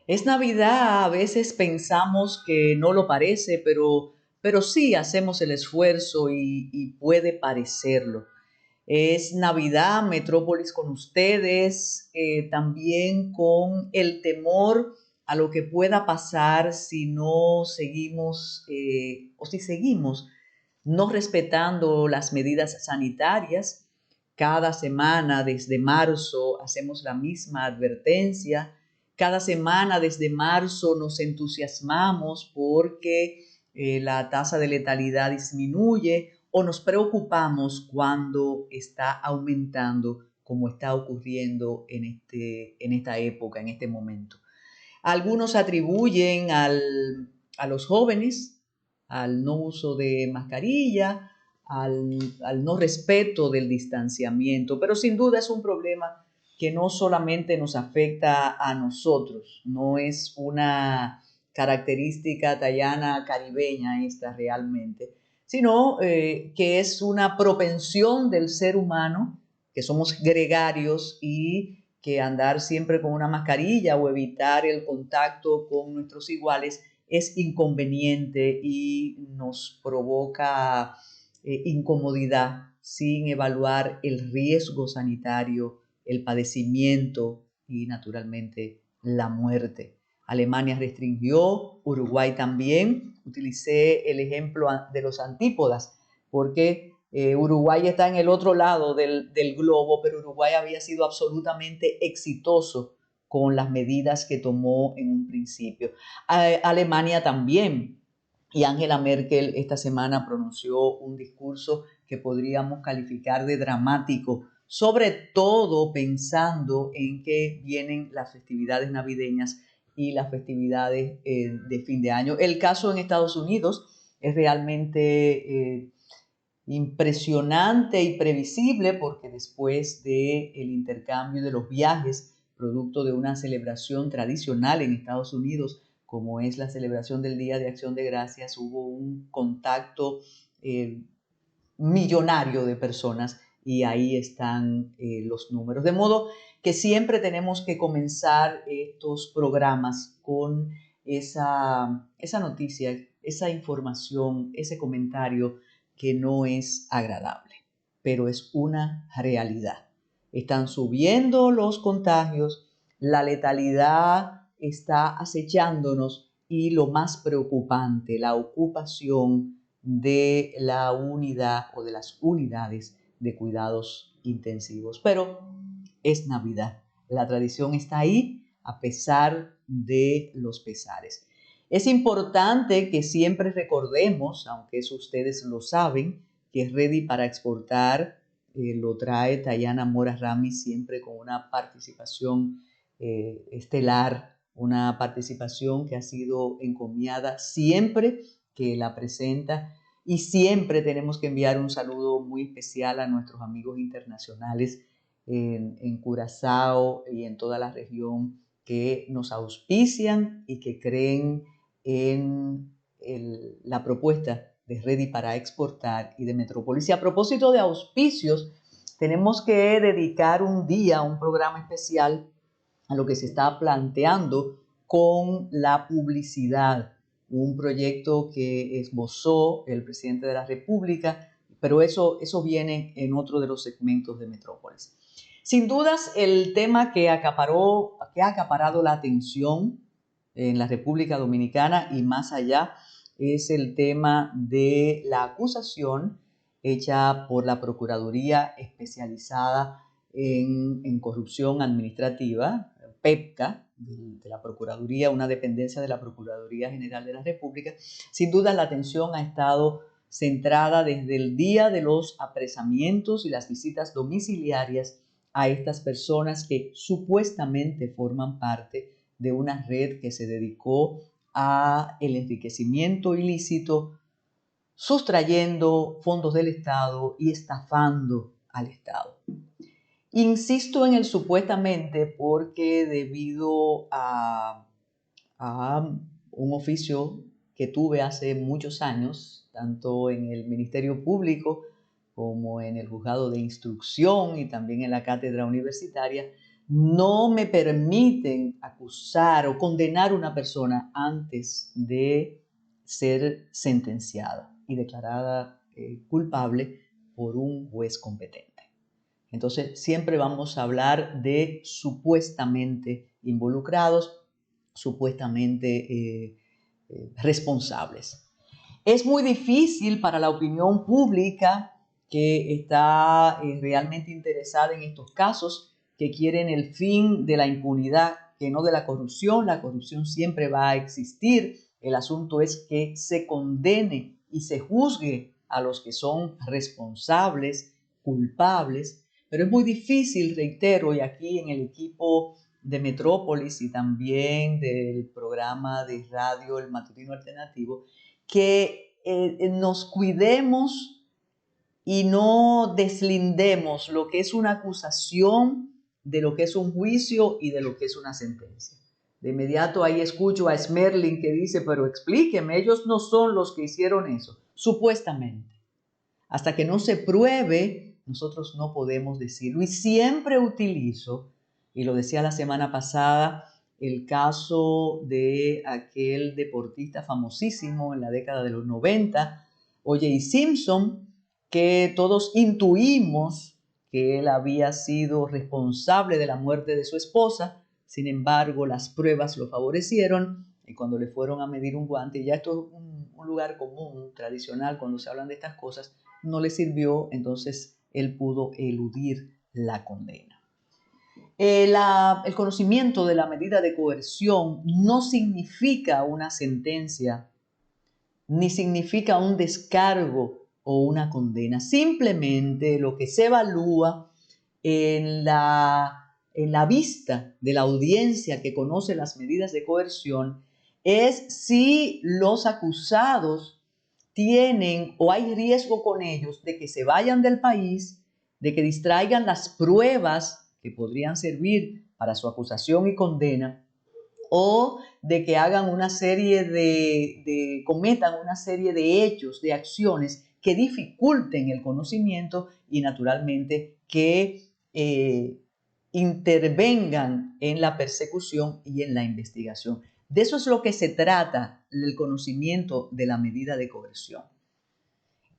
Es Navidad, a veces pensamos que no lo parece, pero sí hacemos el esfuerzo y puede parecerlo. Es Navidad, Metrópolis con ustedes, también con el temor a lo que pueda pasar si no seguimos o si seguimos no respetando las medidas sanitarias. Cada semana desde marzo hacemos la misma advertencia. Cada semana desde marzo nos entusiasmamos porque la tasa de letalidad disminuye o nos preocupamos cuando está aumentando como está ocurriendo en esta época, en este momento. Algunos atribuyen a los jóvenes al no uso de mascarilla, al no respeto del distanciamiento, pero sin duda es un problema que no solamente nos afecta a nosotros, no es una característica tayana caribeña esta realmente, sino que es una propensión del ser humano, que somos gregarios y que andar siempre con una mascarilla o evitar el contacto con nuestros iguales es inconveniente y nos provoca incomodidad sin evaluar el riesgo sanitario, el padecimiento y naturalmente la muerte. Alemania restringió, Uruguay también. Utilicé el ejemplo de los antípodas porque Uruguay está en el otro lado del globo, pero Uruguay había sido absolutamente exitoso con las medidas que tomó en un principio. Alemania también. Y Angela Merkel esta semana pronunció un discurso que podríamos calificar de dramático, sobre todo pensando en que vienen las festividades navideñas y las festividades de fin de año. El caso en Estados Unidos es realmente impresionante y previsible porque después del intercambio de los viajes, producto de una celebración tradicional en Estados Unidos, como es la celebración del Día de Acción de Gracias, hubo un contacto eh, millonario de personas y ahí están los números. De modo que siempre tenemos que comenzar estos programas con esa noticia, esa información, ese comentario que no es agradable, pero es una realidad. Están subiendo los contagios, la letalidad está acechándonos y lo más preocupante, la ocupación de la unidad o de las unidades de cuidados intensivos. Pero es Navidad. La tradición está ahí a pesar de los pesares. Es importante que siempre recordemos, aunque eso ustedes lo saben, que Ready para Exportar lo trae Tayana Mora Rami siempre con una participación estelar, una participación que ha sido encomiada siempre que la presenta y siempre tenemos que enviar un saludo muy especial a nuestros amigos internacionales en Curazao y en toda la región que nos auspician y que creen en la propuesta de Ready para Exportar y de Metrópolis. Y a propósito de auspicios, tenemos que dedicar un día, un programa especial a lo que se está planteando con la publicidad, un proyecto que esbozó el presidente de la República, pero eso viene en otro de los segmentos de Metrópolis. Sin dudas, el tema que ha acaparado la atención en la República Dominicana y más allá es el tema de la acusación hecha por la Procuraduría Especializada en Corrupción Administrativa, PEPCA, de la Procuraduría, una dependencia de la Procuraduría General de la República. Sin duda la atención ha estado centrada desde el día de los apresamientos y las visitas domiciliarias a estas personas que supuestamente forman parte de una red que se dedicó a el enriquecimiento ilícito, sustrayendo fondos del Estado y estafando al Estado. Insisto en el supuestamente porque debido a un oficio que tuve hace muchos años, tanto en el Ministerio Público como en el Juzgado de Instrucción y también en la Cátedra Universitaria, no me permiten acusar o condenar a una persona antes de ser sentenciada y declarada culpable por un juez competente. Entonces, siempre vamos a hablar de supuestamente involucrados, supuestamente responsables. Es muy difícil para la opinión pública que está realmente interesada en estos casos, que quieren el fin de la impunidad, que no de la corrupción. La corrupción siempre va a existir. El asunto es que se condene y se juzgue a los que son responsables, culpables. Pero es muy difícil, reitero, y aquí en el equipo de Metrópolis y también del programa de radio El Matutino Alternativo, que nos cuidemos y no deslindemos lo que es una acusación de lo que es un juicio y de lo que es una sentencia. De inmediato ahí escucho a Smerling que dice, pero explíqueme, ellos no son los que hicieron eso, supuestamente. Hasta que no se pruebe, nosotros no podemos decirlo. Y siempre utilizo, y lo decía la semana pasada, el caso de aquel deportista famosísimo en la década de los 90, O.J. Simpson, que todos intuimos que él había sido responsable de la muerte de su esposa. Sin embargo, las pruebas lo favorecieron y cuando le fueron a medir un guante, ya esto es un lugar común, tradicional, cuando se hablan de estas cosas, no le sirvió, entonces él pudo eludir la condena. El conocimiento de la medida de coerción no significa una sentencia, ni significa un descargo o una condena. Simplemente lo que se evalúa en la vista de la audiencia que conoce las medidas de coerción es si los acusados tienen o hay riesgo con ellos de que se vayan del país, de que distraigan las pruebas que podrían servir para su acusación y condena, o de que hagan una serie cometan una serie de hechos, de acciones que dificulten el conocimiento y naturalmente que intervengan en la persecución y en la investigación. De eso es lo que se trata el conocimiento de la medida de coerción.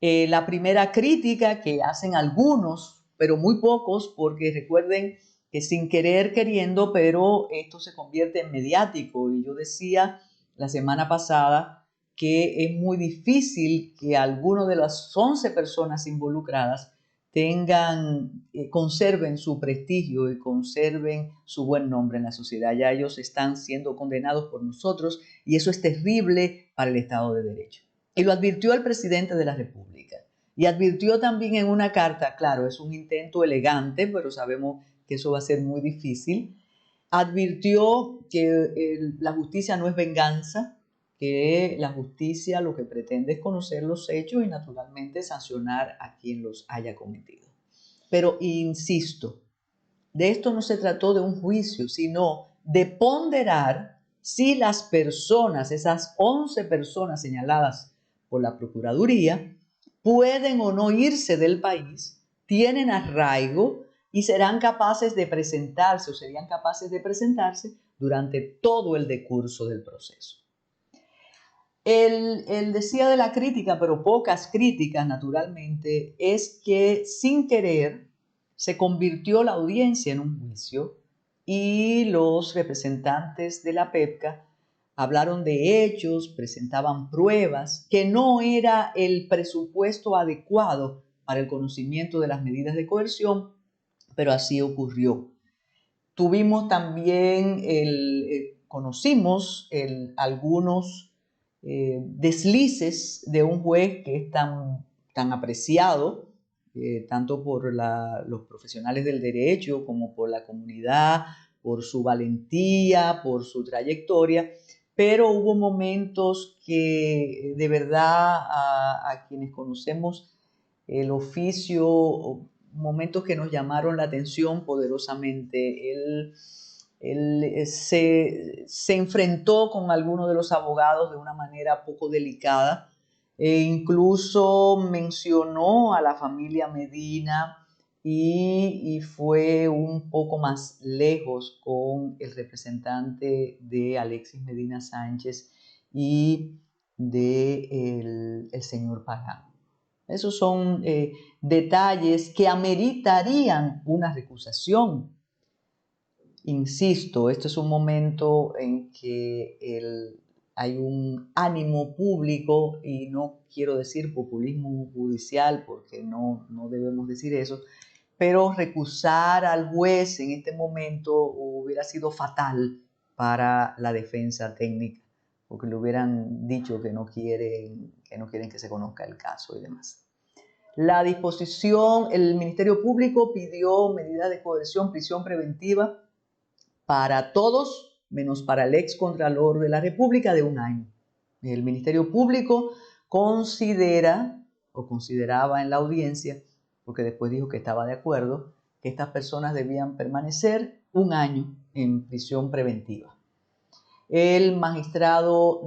La primera crítica que hacen algunos, pero muy pocos, porque recuerden que sin querer queriendo, pero esto se convierte en mediático. Y yo decía la semana pasada que es muy difícil que alguno de las 11 personas involucradas conserven su prestigio y conserven su buen nombre en la sociedad. Ya ellos están siendo condenados por nosotros y eso es terrible para el Estado de Derecho. Y lo advirtió el presidente de la República. Y advirtió también en una carta, claro, es un intento elegante, pero sabemos que eso va a ser muy difícil. Advirtió que la justicia no es venganza, que la justicia lo que pretende es conocer los hechos y naturalmente sancionar a quien los haya cometido. Pero insisto, de esto no se trató de un juicio, sino de ponderar si las personas, esas 11 personas señaladas por la Procuraduría, pueden o no irse del país, tienen arraigo y serán capaces de presentarse o serían capaces de presentarse durante todo el decurso del proceso. Él decía de la crítica, pero pocas críticas naturalmente, es que sin querer se convirtió la audiencia en un juicio y los representantes de la PEPCA hablaron de hechos, presentaban pruebas, que no era el presupuesto adecuado para el conocimiento de las medidas de coerción, pero así ocurrió. Tuvimos también, conocimos algunos deslices de un juez que es tan apreciado, tanto por los profesionales del derecho como por la comunidad, por su valentía, por su trayectoria, pero hubo momentos que de verdad a quienes conocemos el oficio, momentos que nos llamaron la atención poderosamente. Él se enfrentó con algunos de los abogados de una manera poco delicada e incluso mencionó a la familia Medina y fue un poco más lejos con el representante de Alexis Medina Sánchez y de el señor Pagán. Esos son detalles que ameritarían una recusación. Insisto, este es un momento en que hay un ánimo público, y no quiero decir populismo judicial porque no debemos decir eso, pero recusar al juez en este momento hubiera sido fatal para la defensa técnica, porque le hubieran dicho que no quieren que se conozca el caso y demás. La disposición, el Ministerio Público pidió medidas de coerción, prisión preventiva para todos, menos para el excontralor de la República, de 1 año. El Ministerio Público considera, o consideraba en la audiencia, porque después dijo que estaba de acuerdo, que estas personas debían permanecer 1 año en prisión preventiva. El magistrado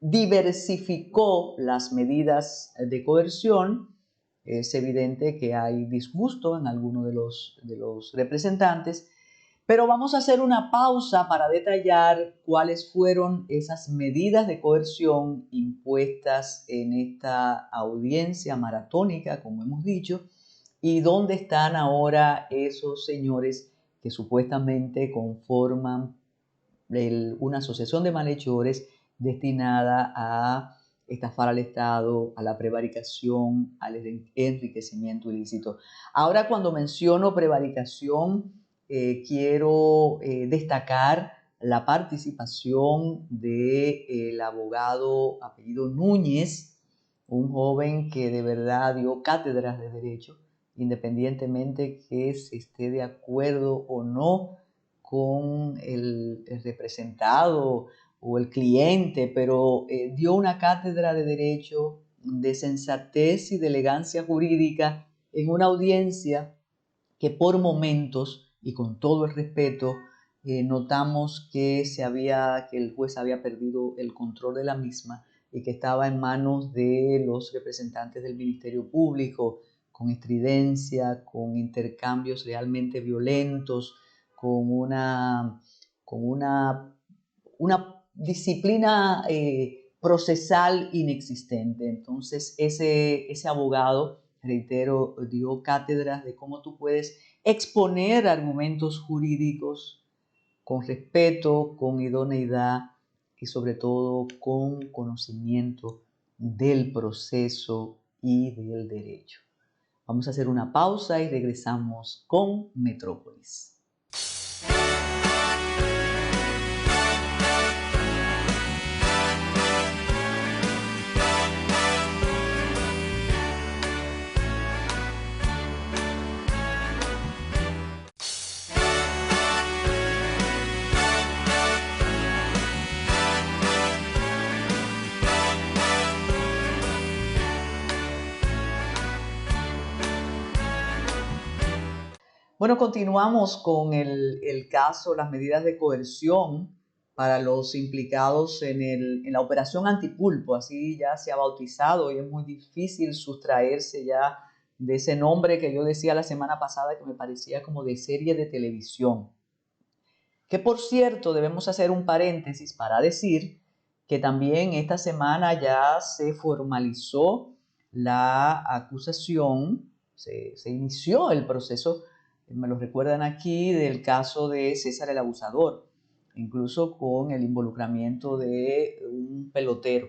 diversificó las medidas de coerción. Es evidente que hay disgusto en algunos de los representantes, pero vamos a hacer una pausa para detallar cuáles fueron esas medidas de coerción impuestas en esta audiencia maratónica, como hemos dicho, y dónde están ahora esos señores que supuestamente conforman una asociación de malhechores destinada a estafar al Estado, a la prevaricación, al enriquecimiento ilícito. Ahora, cuando menciono prevaricación, quiero destacar la participación del abogado apellido Núñez, un joven que de verdad dio cátedras de derecho, independientemente que se esté de acuerdo o no con el representado o el cliente, pero dio una cátedra de derecho, de sensatez y de elegancia jurídica en una audiencia que por momentos, y con todo el respeto, notamos que el juez había perdido el control de la misma y que estaba en manos de los representantes del Ministerio Público, con estridencia, con intercambios realmente violentos, con una disciplina procesal inexistente. Entonces, ese abogado, reitero, dio cátedras de cómo tú puedes exponer argumentos jurídicos con respeto, con idoneidad y sobre todo con conocimiento del proceso y del derecho. Vamos a hacer una pausa y regresamos con Metrópolis. Bueno, continuamos con el caso, las medidas de coerción para los implicados en la operación Antipulpo, así ya se ha bautizado, y es muy difícil sustraerse ya de ese nombre que yo decía la semana pasada que me parecía como de serie de televisión. Que por cierto, debemos hacer un paréntesis para decir que también esta semana ya se formalizó la acusación, se inició el proceso, me lo recuerdan aquí, del caso de César el Abusador, incluso con el involucramiento de un pelotero.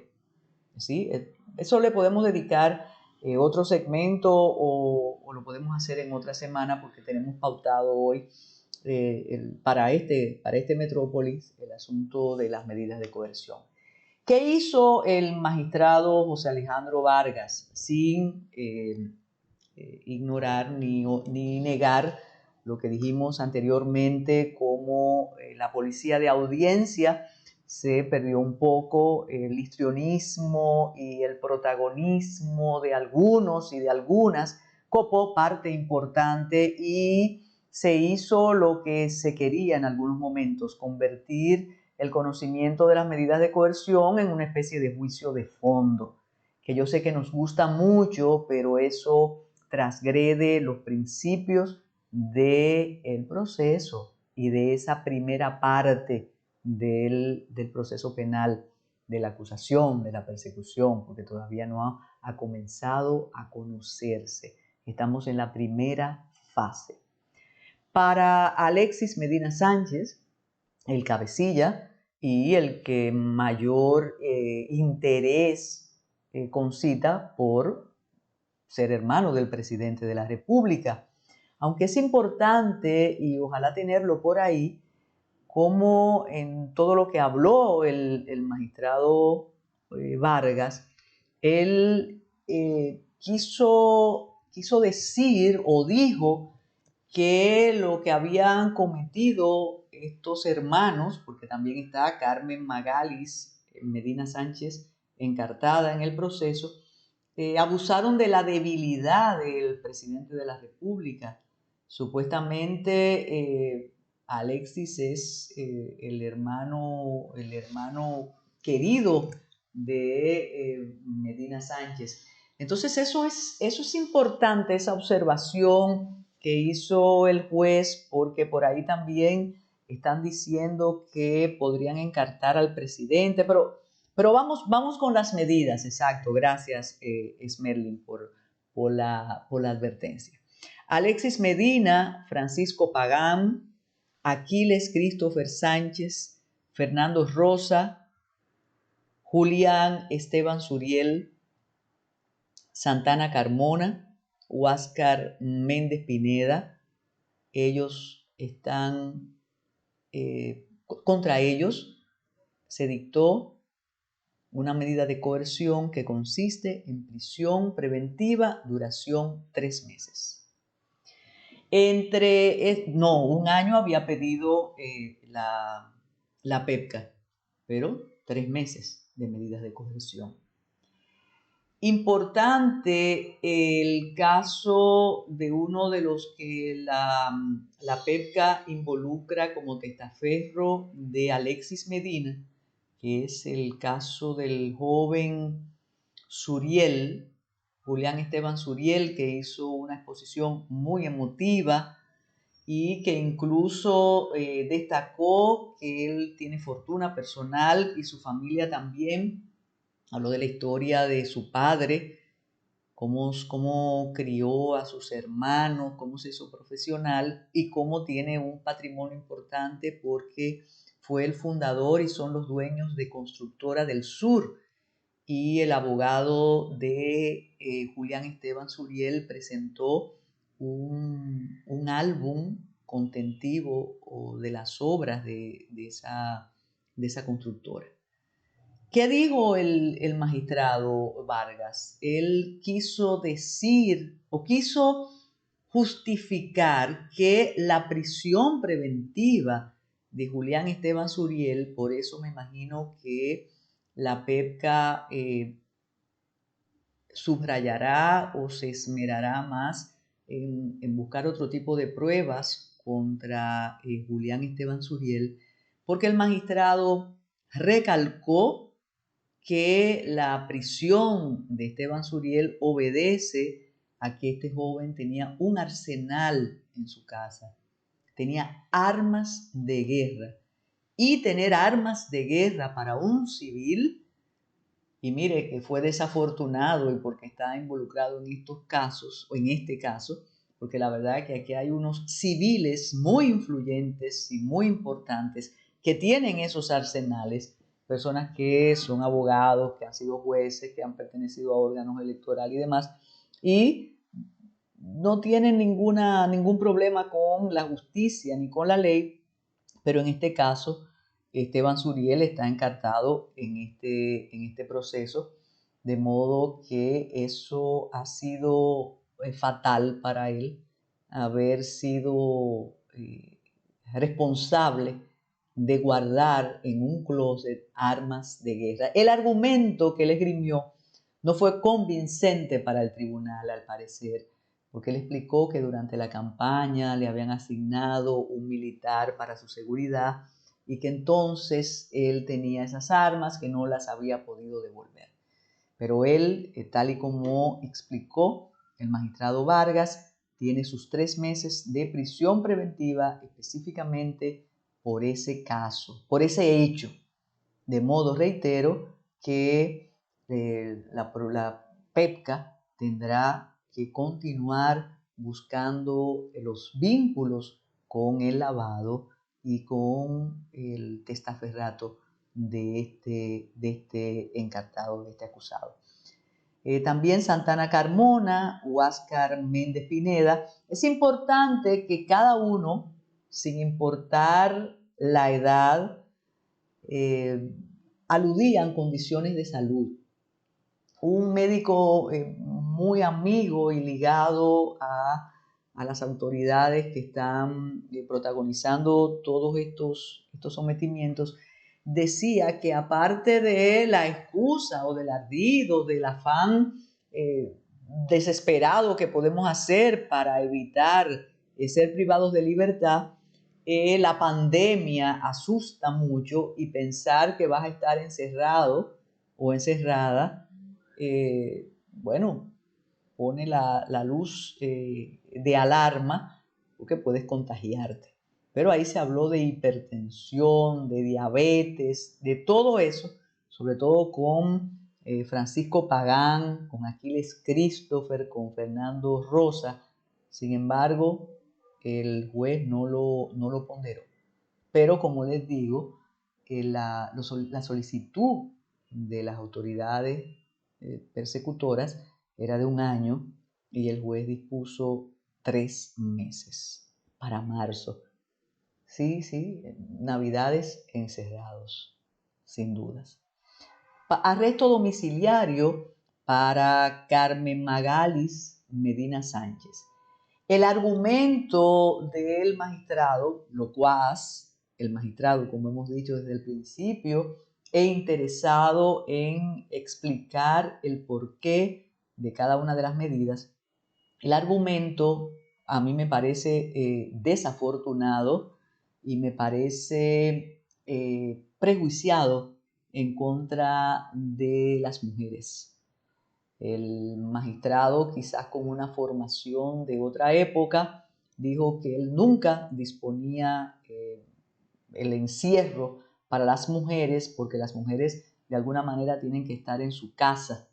¿Sí? Eso le podemos dedicar otro segmento o lo podemos hacer en otra semana porque tenemos pautado hoy para este Metrópolis el asunto de las medidas de coerción. ¿Qué hizo el magistrado José Alejandro Vargas sin ignorar ni negar lo que dijimos anteriormente, como la policía de audiencia se perdió un poco el histrionismo y el protagonismo de algunos y de algunas, copó parte importante y se hizo lo que se quería en algunos momentos, convertir el conocimiento de las medidas de coerción en una especie de juicio de fondo, que yo sé que nos gusta mucho, pero eso transgrede los principios del proceso y de esa primera parte del proceso penal, de la acusación, de la persecución, porque todavía no ha comenzado a conocerse. Estamos en la primera fase. Para Alexis Medina Sánchez, el cabecilla y el que mayor interés concita por ser hermano del presidente de la República. Aunque es importante, y ojalá tenerlo por ahí, como en todo lo que habló el magistrado Vargas, él quiso decir o dijo que lo que habían cometido estos hermanos, porque también está Carmen Magalis Medina Sánchez encartada en el proceso, abusaron de la debilidad del presidente de la República. Supuestamente Alexis es el hermano querido de Medina Sánchez. Entonces eso es importante, esa observación que hizo el juez, porque por ahí también están diciendo que podrían encartar al presidente, pero vamos con las medidas, exacto. Gracias, Smerlin, por la advertencia. Alexis Medina, Francisco Pagán, Aquiles Christopher Sánchez, Fernando Rosa, Julián Esteban Suriel, Santana Carmona, Huáscar Méndez Pineda. Ellos están, contra ellos se dictó una medida de coerción que consiste en prisión preventiva, duración 3 meses. Un año había pedido la PEPCA, pero 3 meses de medidas de coerción. Importante el caso de uno de los que la PEPCA involucra como testaferro de Alexis Medina, que es el caso del joven Suriel, Julián Esteban Suriel, que hizo una exposición muy emotiva y que incluso destacó que él tiene fortuna personal y su familia también. Habló de la historia de su padre, cómo crió a sus hermanos, cómo se hizo profesional y cómo tiene un patrimonio importante porque fue el fundador y son los dueños de Constructora del Sur. Y el abogado de Julián Esteban Suriel presentó un álbum contentivo de las obras de esa constructora. ¿Qué dijo el magistrado Vargas? Él quiso decir o quiso justificar que la prisión preventiva de Julián Esteban Suriel, por eso me imagino que la PEPCA subrayará o se esmerará más en buscar otro tipo de pruebas contra Julián Esteban Suriel, porque el magistrado recalcó que la prisión de Esteban Suriel obedece a que este joven tenía un arsenal en su casa, tenía armas de guerra. Y tener armas de guerra para un civil, y mire que fue desafortunado y porque está involucrado en estos casos, o en este caso, porque la verdad es que aquí hay unos civiles muy influyentes y muy importantes que tienen esos arsenales, personas que son abogados, que han sido jueces, que han pertenecido a órganos electorales y demás, y no tienen ningún problema con la justicia ni con la ley, pero en este caso Esteban Suriel está encartado en este proceso, de modo que eso ha sido fatal para él, haber sido responsable de guardar en un closet armas de guerra. El argumento que él esgrimió no fue convincente para el tribunal, al parecer, porque él explicó que durante la campaña le habían asignado un militar para su seguridad y que entonces él tenía esas armas que no las había podido devolver. Pero él, tal y como explicó, el magistrado Vargas tiene sus 3 meses de prisión preventiva específicamente por ese caso, por ese hecho. De modo, reitero, que la PEPCA tendrá que continuar buscando los vínculos con el lavado y con el testaferrato de este encartado, de este acusado. También Santana Carmona, Huáscar Méndez Pineda. Es importante que cada uno, sin importar la edad, aludían condiciones de salud. Un médico muy amigo y ligado a las autoridades que están protagonizando todos estos sometimientos, decía que aparte de la excusa o del ardido, del afán desesperado que podemos hacer para evitar ser privados de libertad, la pandemia asusta mucho y pensar que vas a estar encerrado o encerrada, bueno, pone la luz de alarma porque puedes contagiarte. Pero ahí se habló de hipertensión, de diabetes, de todo eso, sobre todo con Francisco Pagán, con Aquiles Christopher, con Fernando Rosa. Sin embargo, el juez no lo ponderó. Pero como les digo, la solicitud de las autoridades persecutoras era de 1 año y el juez dispuso 3 meses para marzo. Sí, Navidades encerrados, sin dudas. Arresto domiciliario para Carmen Magalis Medina Sánchez. El argumento del magistrado, locuaz, el magistrado, como hemos dicho desde el principio, interesado en explicar el porqué de cada una de las medidas. El argumento a mí me parece desafortunado y me parece prejuiciado en contra de las mujeres. El magistrado, quizás con una formación de otra época, dijo que él nunca disponía el encierro para las mujeres porque las mujeres de alguna manera tienen que estar en su casa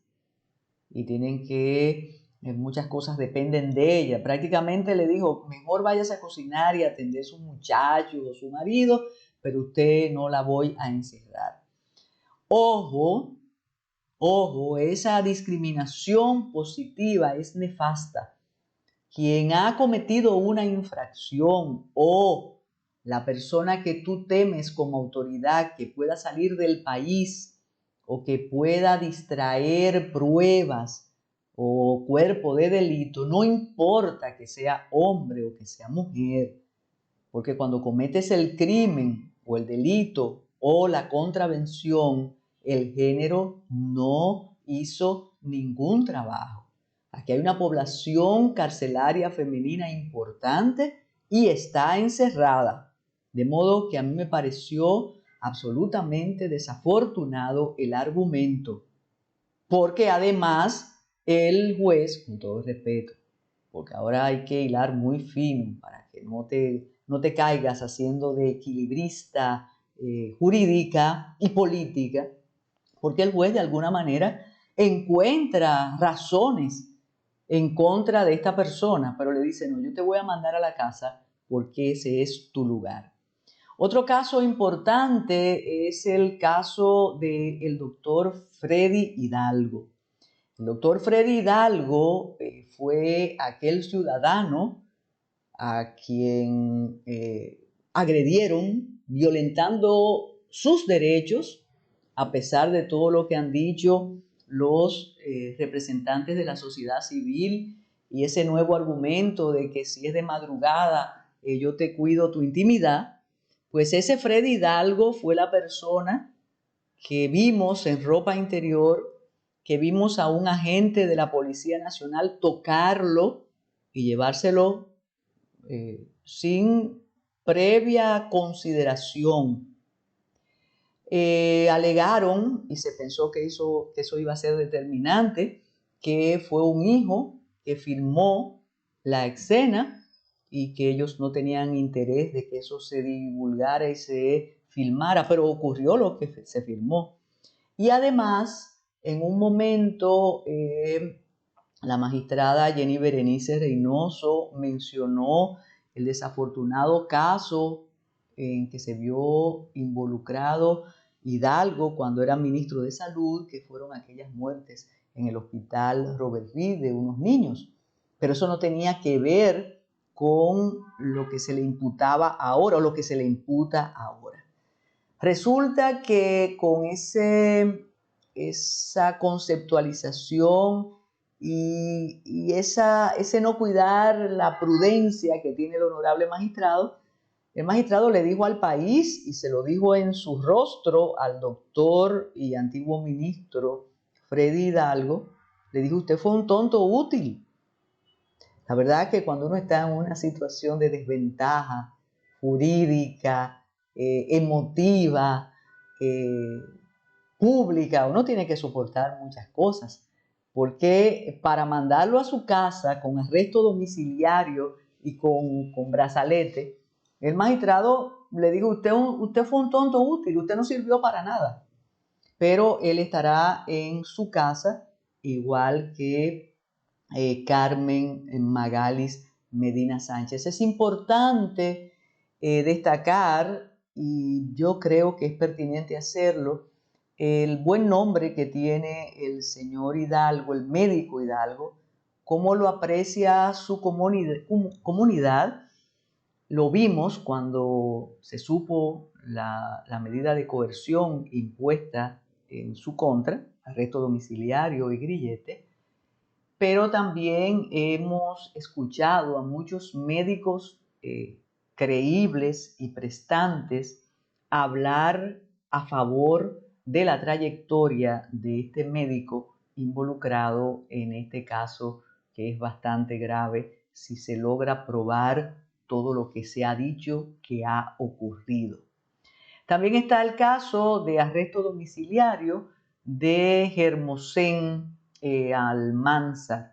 y tienen que, muchas cosas dependen de ella. Prácticamente le dijo, mejor váyase a cocinar y atender a su muchacho o su marido, pero usted no la voy a encerrar. Ojo, esa discriminación positiva es nefasta. Quien ha cometido una infracción o la persona que tú temes como autoridad que pueda salir del país o que pueda distraer pruebas o cuerpo de delito, no importa que sea hombre o que sea mujer, porque cuando cometes el crimen o el delito o la contravención, el género no hizo ningún trabajo. Aquí hay una población carcelaria femenina importante y está encerrada. De modo que a mí me pareció absolutamente desafortunado el argumento, porque además el juez, con todo respeto, porque ahora hay que hilar muy fino para que no te caigas haciendo de equilibrista jurídica y política, porque el juez de alguna manera encuentra razones en contra de esta persona, pero le dice, no, yo te voy a mandar a la casa porque ese es tu lugar. Otro caso importante es el caso del doctor Freddy Hidalgo. El doctor Freddy Hidalgo fue aquel ciudadano a quien agredieron violentando sus derechos, a pesar de todo lo que han dicho los representantes de la sociedad civil y ese nuevo argumento de que si es de madrugada yo te cuido tu intimidad. Pues ese Freddy Hidalgo fue la persona que vimos en ropa interior, que vimos a un agente de la Policía Nacional tocarlo y llevárselo sin previa consideración. Alegaron, y se pensó que eso iba a ser determinante, que fue un hijo que filmó la escena y que ellos no tenían interés de que eso se divulgara y se filmara, pero ocurrió lo que se filmó. Y además, en un momento, la magistrada Jenny Berenice Reynoso mencionó el desafortunado caso en que se vio involucrado Hidalgo cuando era ministro de Salud, que fueron aquellas muertes en el hospital Robert Reed de unos niños. Pero eso no tenía que ver con lo que se le imputaba ahora o lo que se le imputa ahora. Resulta que con esa conceptualización y ese no cuidar la prudencia que tiene el magistrado le dijo al país y se lo dijo en su rostro al doctor y antiguo ministro Freddy Hidalgo, le dijo: usted fue un tonto útil. La verdad es que cuando uno está en una situación de desventaja jurídica, emotiva, pública, uno tiene que soportar muchas cosas, porque para mandarlo a su casa con arresto domiciliario y con brazalete, el magistrado le dijo: usted fue un tonto útil, usted no sirvió para nada, pero él estará en su casa igual que Carmen Magalis Medina Sánchez. Es importante destacar, y yo creo que es pertinente hacerlo, el buen nombre que tiene el señor Hidalgo, el médico Hidalgo, cómo lo aprecia su comunidad. Lo vimos cuando se supo la medida de coerción impuesta en su contra, arresto domiciliario y grillete, pero también hemos escuchado a muchos médicos creíbles y prestantes hablar a favor de la trayectoria de este médico involucrado en este caso, que es bastante grave si se logra probar todo lo que se ha dicho que ha ocurrido. También está el caso de arresto domiciliario de Hermosén Almanzar,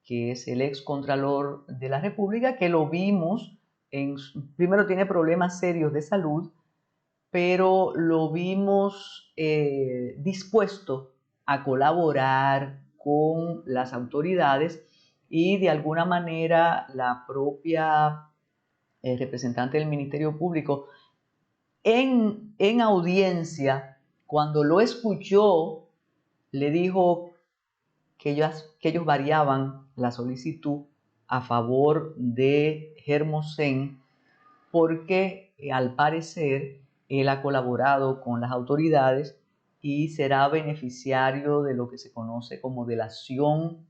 que es el ex contralor de la República, que lo vimos, primero tiene problemas serios de salud, pero lo vimos dispuesto a colaborar con las autoridades y de alguna manera la propia representante del Ministerio Público en audiencia, cuando lo escuchó, le dijo que ellos variaban la solicitud a favor de Hermosén porque al parecer él ha colaborado con las autoridades y será beneficiario de lo que se conoce como delación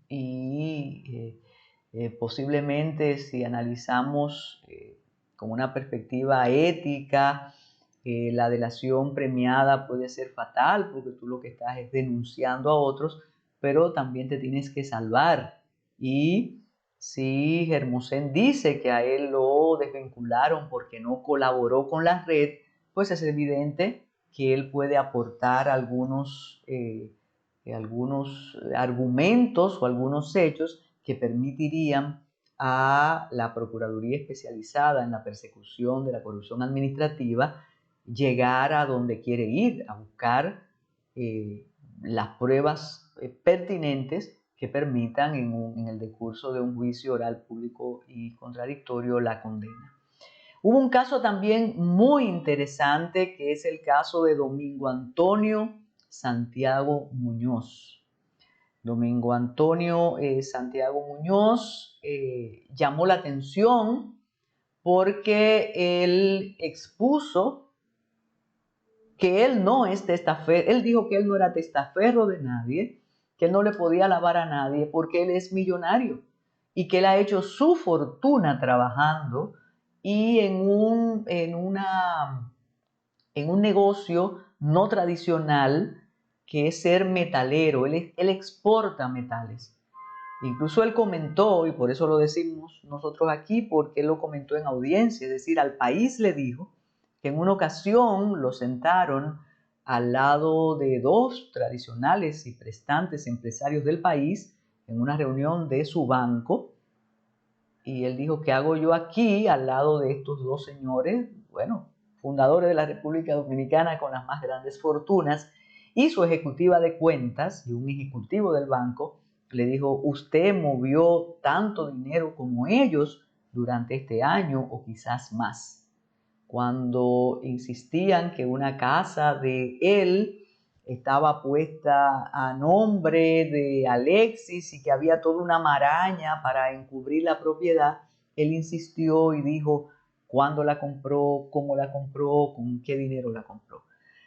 y posiblemente, si analizamos con una perspectiva ética, la delación premiada puede ser fatal porque tú lo que estás es denunciando a otros, pero también te tienes que salvar. Y si Hermosén dice que a él lo desvincularon porque no colaboró con la red, pues es evidente que él puede aportar algunos argumentos o algunos hechos que permitirían a la Procuraduría Especializada en la Persecución de la Corrupción Administrativa llegar a donde quiere ir, a buscar las pruebas pertinentes que permitan en el decurso de un juicio oral público y contradictorio la condena. Hubo un caso también muy interesante que es el caso de Domingo Antonio Santiago Muñoz. Domingo Antonio Santiago Muñoz llamó la atención porque él expuso que él no es testaferro. Él dijo que él no era testaferro de nadie, que él no le podía lavar a nadie porque él es millonario y que él ha hecho su fortuna trabajando y en un negocio no tradicional que es ser metalero. Él exporta metales. Incluso él comentó, y por eso lo decimos nosotros aquí, porque él lo comentó en audiencia, es decir, al país le dijo que en una ocasión lo sentaron al lado de dos tradicionales y prestantes empresarios del país, en una reunión de su banco y él dijo, ¿qué hago yo aquí al lado de estos dos señores? Bueno, fundadores de la República Dominicana con las más grandes fortunas, y su ejecutiva de cuentas y un ejecutivo del banco le dijo, usted movió tanto dinero como ellos durante este año o quizás más. Cuando insistían que una casa de él estaba puesta a nombre de Alexis y que había toda una maraña para encubrir la propiedad, él insistió y dijo cuándo la compró, cómo la compró, con qué dinero la compró.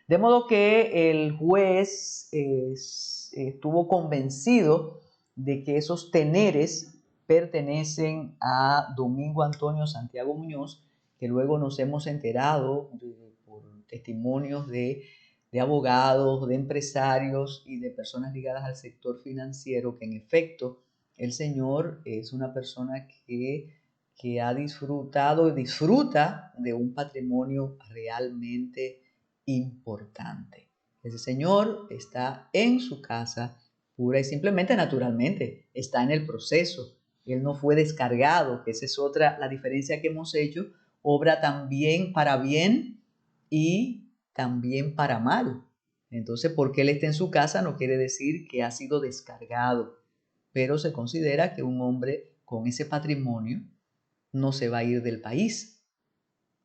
De modo que el juez estuvo convencido de que esos teneres pertenecen a Domingo Antonio Santiago Muñoz, que luego nos hemos enterado por testimonios de abogados, de empresarios y de personas ligadas al sector financiero, que en efecto el señor es una persona que ha disfrutado y disfruta de un patrimonio realmente importante. Ese señor está en su casa pura y simplemente, naturalmente, está en el proceso. Él no fue descargado, que esa es otra, la diferencia que hemos hecho. Obra también para bien y también para mal. Entonces, porque él está en su casa no quiere decir que ha sido descargado, pero se considera que un hombre con ese patrimonio no se va a ir del país,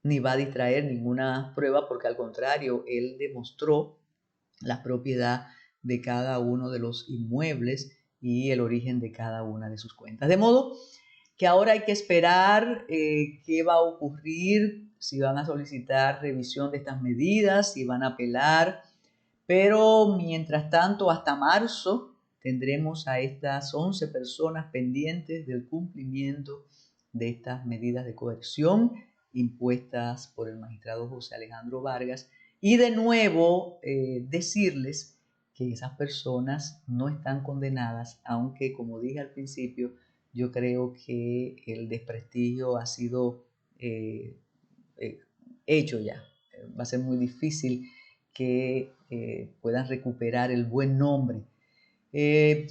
ni va a distraer ninguna prueba, porque al contrario, él demostró la propiedad de cada uno de los inmuebles y el origen de cada una de sus cuentas. De modo que ahora hay que esperar qué va a ocurrir, si van a solicitar revisión de estas medidas, si van a apelar, pero mientras tanto hasta marzo tendremos a estas 11 personas pendientes del cumplimiento de estas medidas de coerción impuestas por el magistrado José Alejandro Vargas, y de nuevo decirles que esas personas no están condenadas, aunque como dije al principio, yo creo que el desprestigio ha sido hecho ya. Va a ser muy difícil que puedan recuperar el buen nombre.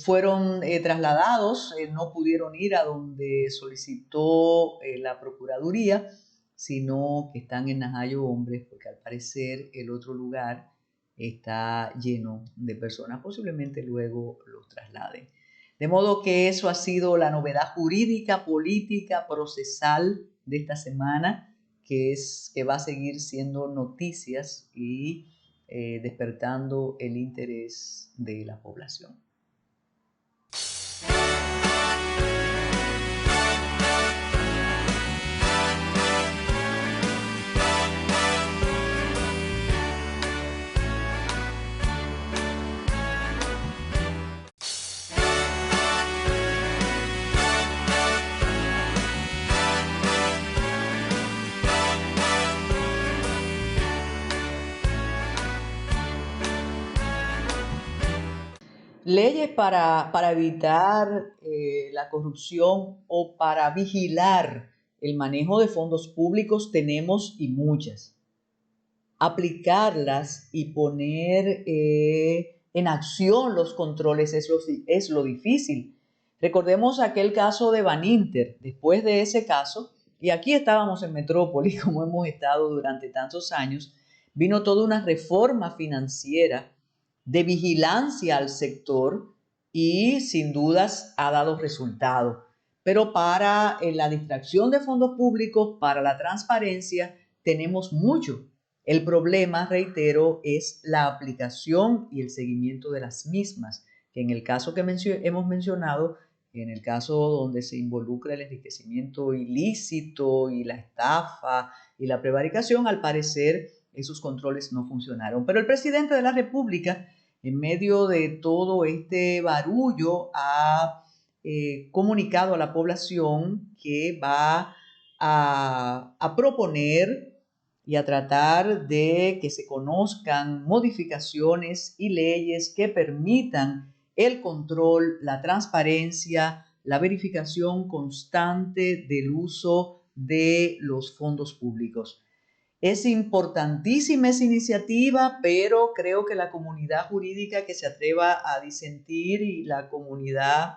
Fueron trasladados, no pudieron ir a donde solicitó la Procuraduría, sino que están en Najayo Hombres, porque al parecer el otro lugar está lleno de personas, posiblemente luego los trasladen. De modo que eso ha sido la novedad jurídica, política, procesal de esta semana, que va a seguir siendo noticias y despertando el interés de la población. Leyes para evitar la corrupción o para vigilar el manejo de fondos públicos tenemos y muchas. Aplicarlas y poner en acción los controles es lo difícil. Recordemos aquel caso de Baninter. Después de ese caso, y aquí estábamos en Metrópoli, como hemos estado durante tantos años, vino toda una reforma financiera de vigilancia al sector y sin dudas ha dado resultado. Pero para la distracción de fondos públicos, para la transparencia, tenemos mucho. El problema, reitero, es la aplicación y el seguimiento de las mismas, que en el caso que hemos mencionado, en el caso donde se involucra el enriquecimiento ilícito y la estafa y la prevaricación, al parecer esos controles no funcionaron. Pero el presidente de la República, en medio de todo este barullo, ha comunicado a la población que va a proponer y a tratar de que se conozcan modificaciones y leyes que permitan el control, la transparencia, la verificación constante del uso de los fondos públicos. Es importantísima esa iniciativa, pero creo que la comunidad jurídica que se atreva a disentir y la comunidad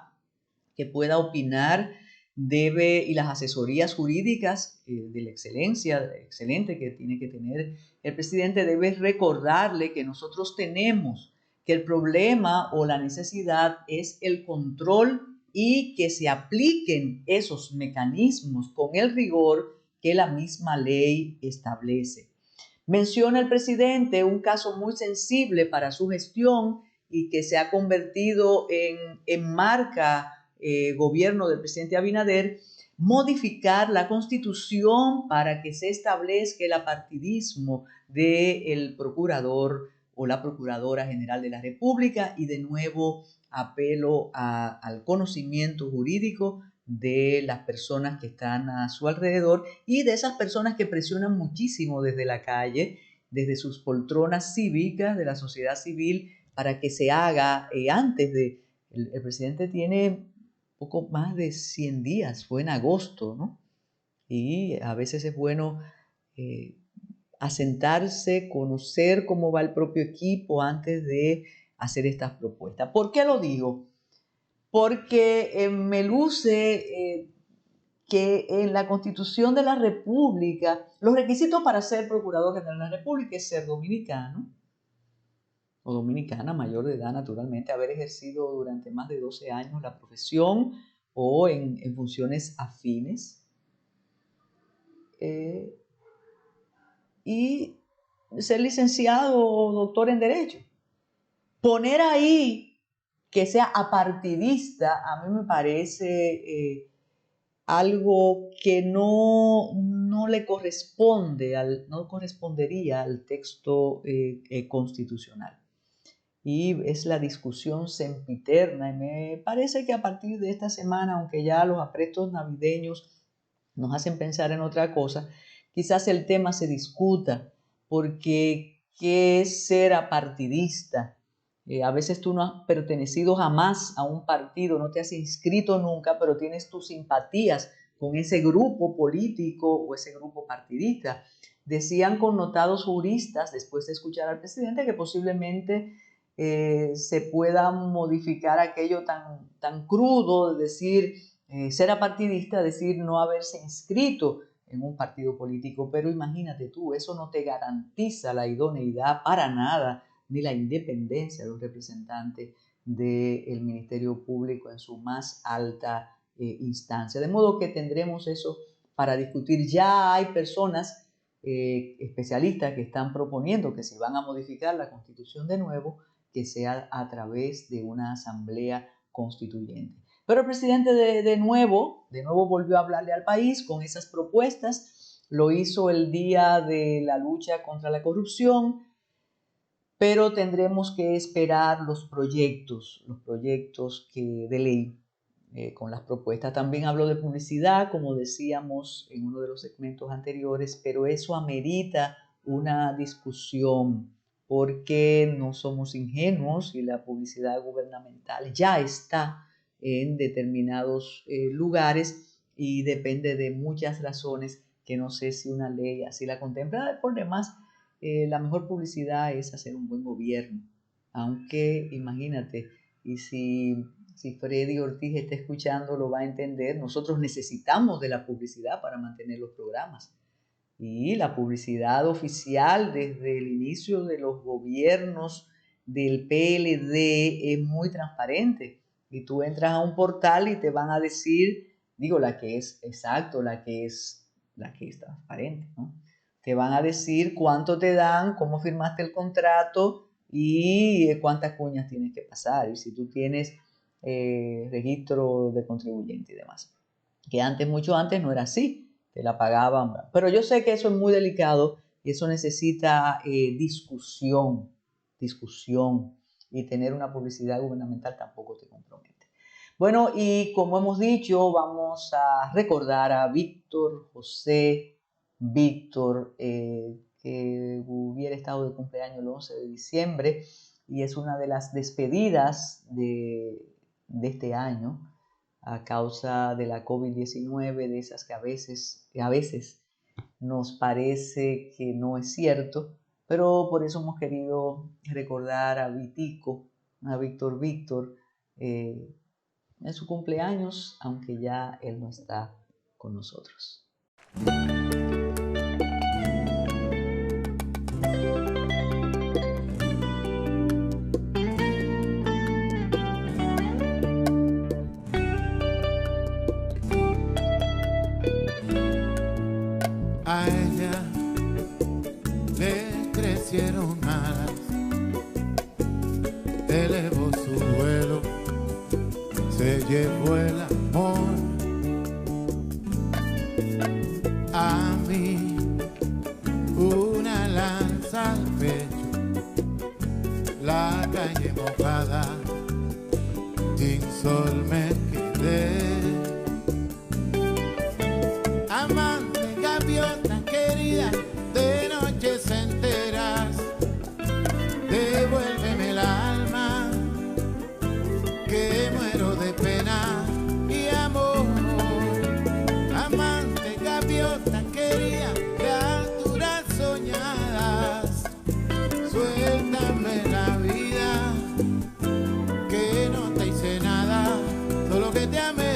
que pueda opinar debe, y las asesorías jurídicas de la excelencia, excelente que tiene que tener el presidente, debe recordarle que nosotros tenemos, que el problema o la necesidad es el control y que se apliquen esos mecanismos con el rigor que la misma ley establece. Menciona el presidente un caso muy sensible para su gestión y que se ha convertido en marca gobierno del presidente Abinader, modificar la Constitución para que se establezca el apartidismo del procurador o la Procuradora General de la República, y de nuevo apelo al conocimiento jurídico de las personas que están a su alrededor y de esas personas que presionan muchísimo desde la calle, desde sus poltronas cívicas de la sociedad civil, para que se haga antes de... El presidente tiene poco más de 100 días, fue en agosto, ¿no? Y a veces es bueno asentarse, conocer cómo va el propio equipo antes de hacer estas propuestas. ¿Por qué lo digo? Porque me luce que en la Constitución de la República, los requisitos para ser Procurador General de la República es ser dominicano o dominicana, mayor de edad naturalmente, haber ejercido durante más de 12 años la profesión o en funciones afines, y ser licenciado o doctor en Derecho. Poner ahí que sea apartidista a mí me parece algo que no le corresponde, no correspondería al texto constitucional. Y es la discusión sempiterna, y me parece que a partir de esta semana, aunque ya los aprestos navideños nos hacen pensar en otra cosa, quizás el tema se discuta, porque ¿qué es ser apartidista? A veces tú no has pertenecido jamás a un partido, no te has inscrito nunca, pero tienes tus simpatías con ese grupo político o ese grupo partidista. Decían connotados juristas, después de escuchar al presidente, que posiblemente se pueda modificar aquello tan crudo de decir ser apartidista, decir no haberse inscrito en un partido político. Pero imagínate tú, eso no te garantiza la idoneidad para nada, ni la independencia de un representante del Ministerio Público en su más alta instancia. De modo que tendremos eso para discutir. Ya hay personas especialistas que están proponiendo que si van a modificar la Constitución de nuevo, que sea a través de una asamblea constituyente. Pero el presidente de nuevo volvió a hablarle al país con esas propuestas. Lo hizo el día de la lucha contra la corrupción, pero tendremos que esperar los proyectos de ley con las propuestas. También habló de publicidad, como decíamos en uno de los segmentos anteriores, pero eso amerita una discusión, porque no somos ingenuos y la publicidad gubernamental ya está en determinados lugares y depende de muchas razones que no sé si una ley así la contempla. Por demás, la mejor publicidad es hacer un buen gobierno, aunque imagínate, y si Freddy Ortiz está escuchando lo va a entender, nosotros necesitamos de la publicidad para mantener los programas. Y la publicidad oficial desde el inicio de los gobiernos del PLD es muy transparente. Y tú entras a un portal y te van a decir, digo, la que es exacto, la que es transparente, ¿no? Te van a decir cuánto te dan, cómo firmaste el contrato y cuántas cuñas tienes que pasar. Y si tú tienes registro de contribuyente y demás. Que antes, mucho antes, no era así. Te la pagaban. Pero yo sé que eso es muy delicado y eso necesita discusión. Y tener una publicidad gubernamental tampoco te compromete. Bueno, y como hemos dicho, vamos a recordar a Víctor José Víctor, que hubiera estado de cumpleaños el 11 de diciembre y es una de las despedidas de este año a causa de la COVID-19, de esas que a veces nos parece que no es cierto, pero por eso hemos querido recordar a Vitico, a Víctor, en su cumpleaños, aunque ya él no está con nosotros. A ella le crecieron alas, elevó su vuelo, se llevó el amor. A mí una lanza al pecho, la calle mojada, sin sol me quedé. Amante, gaviota querida, de noches enteras, devuélveme el alma, que muero de pena y amor. Amante, gaviota querida, de alturas soñadas, suéltame la vida, que no te hice nada, solo que te amé.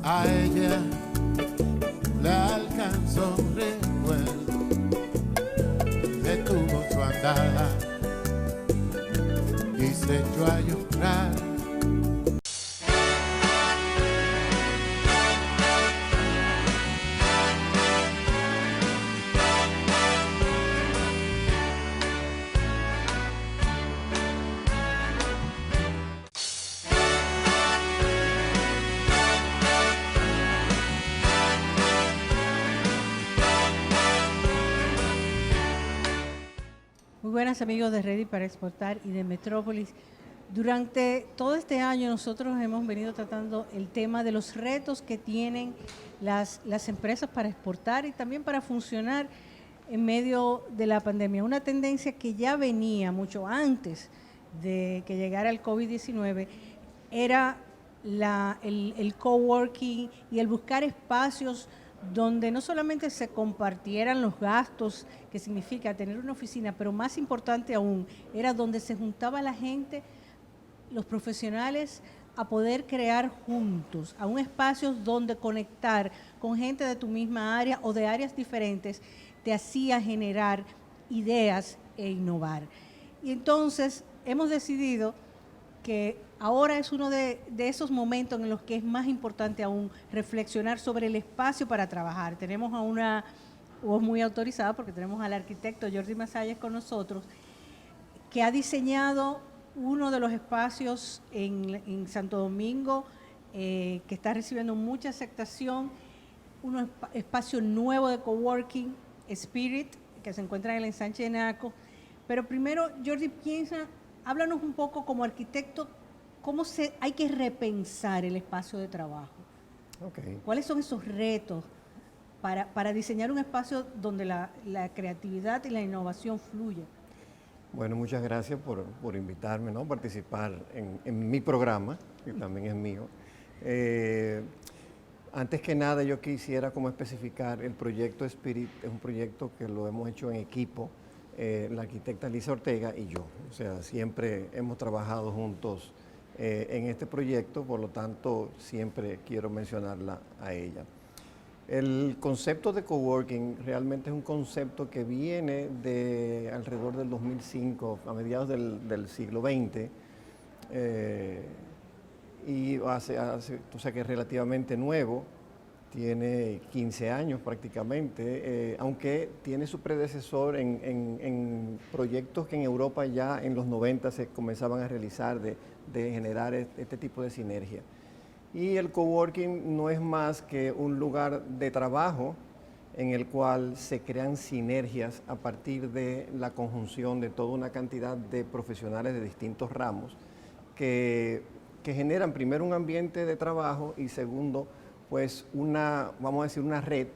A ella la alcanzó un recuerdo, detuvo su andada y se echó a llorar. Muy buenas amigos de Ready para Exportar y de Metrópolis. Durante todo este año nosotros hemos venido tratando el tema de los retos que tienen las empresas para exportar y también para funcionar en medio de la pandemia. Una tendencia que ya venía mucho antes de que llegara el COVID-19 era el coworking y el buscar espacios donde no solamente se compartieran los gastos que significa tener una oficina, pero más importante aún, era donde se juntaba la gente, los profesionales, a poder crear juntos, a un espacio donde conectar con gente de tu misma área o de áreas diferentes te hacía generar ideas e innovar. Y entonces hemos decidido que ahora es uno de esos momentos en los que es más importante aún reflexionar sobre el espacio para trabajar. Tenemos a una voz muy autorizada porque tenemos al arquitecto Jordi Masalles con nosotros, que ha diseñado uno de los espacios en Santo Domingo que está recibiendo mucha aceptación, un espacio nuevo de coworking, Spirit, que se encuentra en el ensanche de Naco. Pero primero, Jordi, háblanos un poco como arquitecto, cómo hay que repensar el espacio de trabajo. Okay. ¿Cuáles son esos retos para diseñar un espacio donde la creatividad y la innovación fluyan? Bueno, muchas gracias por invitarme, ¿no? A participar en mi programa, que también es mío. Antes que nada, yo quisiera como especificar el proyecto Spirit, es un proyecto que lo hemos hecho en equipo, la arquitecta Lisa Ortega y yo. O sea, siempre hemos trabajado juntos en este proyecto, por lo tanto, siempre quiero mencionarla a ella. El concepto de coworking realmente es un concepto que viene de alrededor del 2005, a mediados del siglo XX, y o sea que es relativamente nuevo, tiene 15 años prácticamente, aunque tiene su predecesor en proyectos que en Europa ya en los 90 se comenzaban a realizar de generar este tipo de sinergia. Y el coworking no es más que un lugar de trabajo en el cual se crean sinergias a partir de la conjunción de toda una cantidad de profesionales de distintos ramos que generan primero un ambiente de trabajo y segundo, pues vamos a decir, una red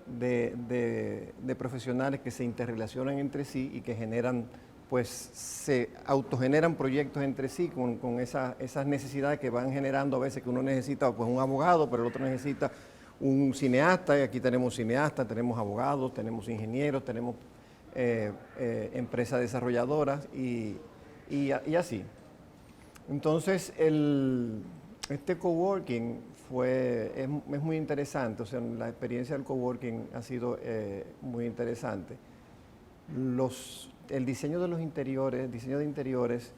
de profesionales que se interrelacionan entre sí y que generan pues se autogeneran proyectos entre sí con esas necesidades que van generando a veces que uno necesita pues un abogado, pero el otro necesita un cineasta, y aquí tenemos cineastas, tenemos abogados, tenemos ingenieros, tenemos empresas desarrolladoras y así. Entonces, este coworking es muy interesante, o sea, la experiencia del coworking ha sido muy interesante. El diseño de los interiores, el diseño de interiores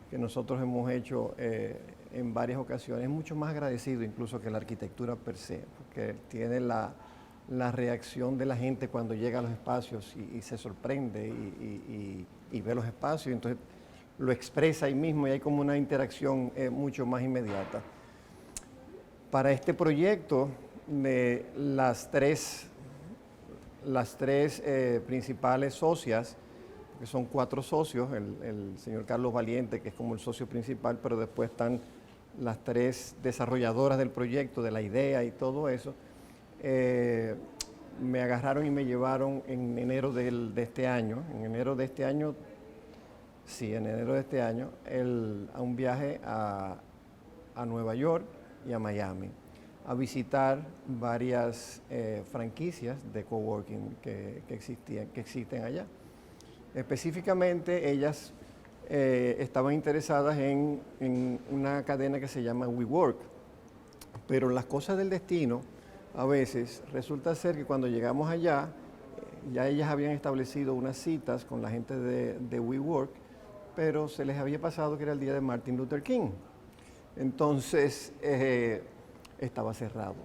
que nosotros hemos hecho en varias ocasiones es mucho más agradecido incluso que la arquitectura per se, porque tiene la reacción de la gente cuando llega a los espacios y se sorprende y ve los espacios, entonces lo expresa ahí mismo y hay como una interacción mucho más inmediata. Para este proyecto, las tres principales socias, que son 4 socios, el señor Carlos Valiente, que es como el socio principal, pero después están las 3 desarrolladoras del proyecto, de la idea y todo eso, me agarraron y me llevaron en enero de este año, a un viaje a Nueva York y a Miami, a visitar varias franquicias de coworking que existen allá. Específicamente, ellas estaban interesadas en una cadena que se llama WeWork, pero las cosas del destino, a veces resulta ser que cuando llegamos allá, ya ellas habían establecido unas citas con la gente de WeWork, pero se les había pasado que era el día de Martin Luther King. Entonces, estaba cerrado.